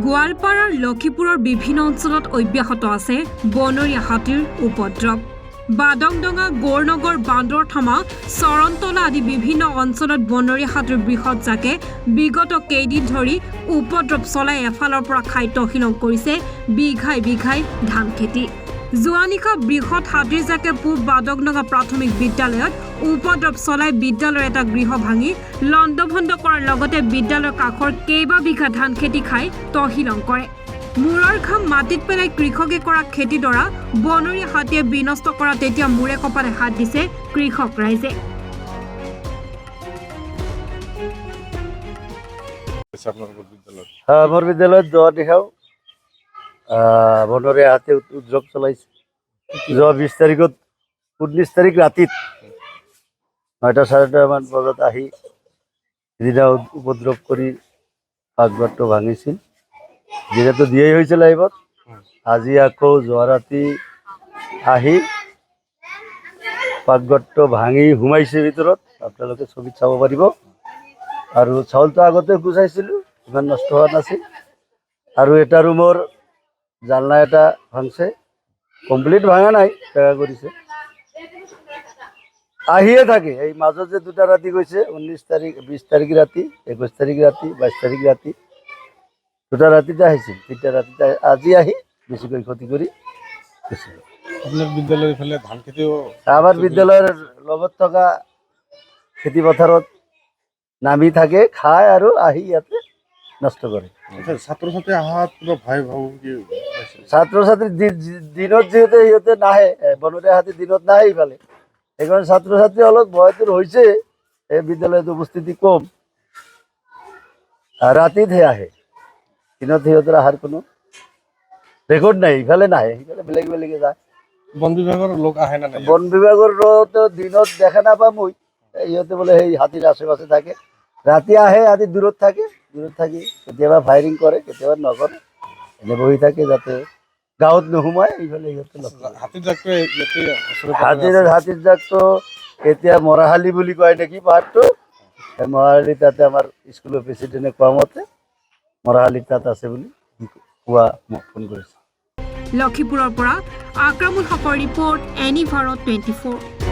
গোৱালপাৰাৰ লক্ষীপুৰৰ বিভিন্ন অঞ্চলত অব্যাহত আছে বনৰীয়া হাতীৰ উপদ্ৰৱ। বাদংডঙা, গৌৰনগৰ, বান্দৰথামা, চৰণতলা আদি বিভিন্ন অঞ্চলত বনৰীয়া হাতীৰ বৃহৎ জাকে বিগত কেইদিন ধৰি উপদ্ৰৱ চলাই এফালৰ পৰা খাই তহিলং কৰিছে বিঘাই বিঘাই ধান খেতি। যোৱা নিশা বৃহৎ হাতীৰ জাকে পূব বাদংডঙা প্ৰাথমিক বিদ্যালয়ত উপদ্ৰৱ চলাই বিদ্যালয়ৰ এটা গৃহ ভাঙি লণ্ডভণ্ড কৰাৰ লগতে বিদ্যালয়ৰ কাষৰ কেইবা বিঘা ধান খেতি খাই তহিলং কৰে। মূৰৰ ঘাম মাটিত পেলাই কৃষকে কৰা খেতিডৰা বনৰীয়া হাতীয়ে বিনষ্ট কৰা তেতিয়া মূৰে কপালে হাত দিছে কৃষক ৰাইজে। আমাৰ বিদ্যালয়ত যোৱা নিশাও বনৰীয়া হাতীয়ে উপদ্ৰৱ চলাইছে। যোৱা 20 তাৰিখত 19 তাৰিখ ৰাতিত 9টা 9:30 মান বজাত আহি সিদিনা উপদ্ৰৱ কৰি পাকঘৰটো ভাঙিছিল। যিহেতু দিয়েই হৈছিল লাইভত, আজি আকৌ যোৱা ৰাতি আহি পাকঘৰটো ভাঙি সোমাইছে ভিতৰত। আপোনালোকে ছবিত চাব পাৰিব। আৰু চাউলটো আগতে গুচাইছিলোঁ, ইমান নষ্ট হোৱা নাছিল। আৰু এটা ৰুমৰ জালনা এটা ভাঙছে, কমপ্লিট ভাঙা নাই, বেয়া কৰিছে। আহিয়ে থাকে। এই মাজত যে 2টা ৰাতি গৈছে, 19 তাৰিখ, 20 তাৰিখ ৰাতি, 21 তাৰিখ ৰাতি, 22 তাৰিখ ৰাতি, 2টা ৰাতিতে আহিছিল। 3টা ৰাতিতে আজি আহি বেছিকৈ ক্ষতি কৰি গৈছিল। আপোনাৰ বিদ্যালয়ৰ ফালে ধান খেতিও আমাৰ বিদ্যালয়ৰ লগত থকা খেতি পথাৰত নামি থাকে, খায় আৰু আহি ইয়াতে নষ্ট কৰে। ছাত্ৰ ছাত্ৰী অহাত কিবা ভয় ভাবো কি ছাত্ৰ ছাত্ৰী দিনত যিহেতু সিহঁতে নাহে, বনৰীয়া হাতী দিনত নাহে ইফালে, সেইকাৰণে ছাত্ৰ ছাত্ৰী অলপ ভয়টোৰ হৈছে। এই বিদ্যালয়ত উপস্থিতি কম, ৰাতিতহে আহে, দিনত সিহঁতৰ অহাৰ কোনো ৰেকৰ্ড নাই। ইফালে নাহে, সিফালে বেলেগ বেলেগে যায়। বন বিভাগৰ লোক আহে না নাই? বন বিভাগৰ দিনত দেখা নাপাম মই। সিহঁতে বোলে সেই হাতীৰ আশে পাশে থাকে, ৰাতি আহে, হাতী দূৰত থাকে, দূৰত থাকি কেতিয়াবা ফায়াৰিং কৰে, কেতিয়াবা নকৰে, এনে বহি থাকে যাতে গাঁৱত নোসোমায়। এইফালে সিহঁতে হাতীৰ জাকটো হাতীৰ জাকটো এতিয়া মৰাহালি বুলি কয় নেকি পাহাৰটো। মৰাহালি তাতে আমাৰ স্কুলৰ প্ৰেচিডেণ্টে কোৱা মতে মৰাহালিৰ তাত আছে বুলি কোৱা মোক ফোন কৰিছে। লক্ষীপুৰৰ পৰা আক্ৰামুল হকৰ ৰিপৰ্ট, এনি ভাৰত 24।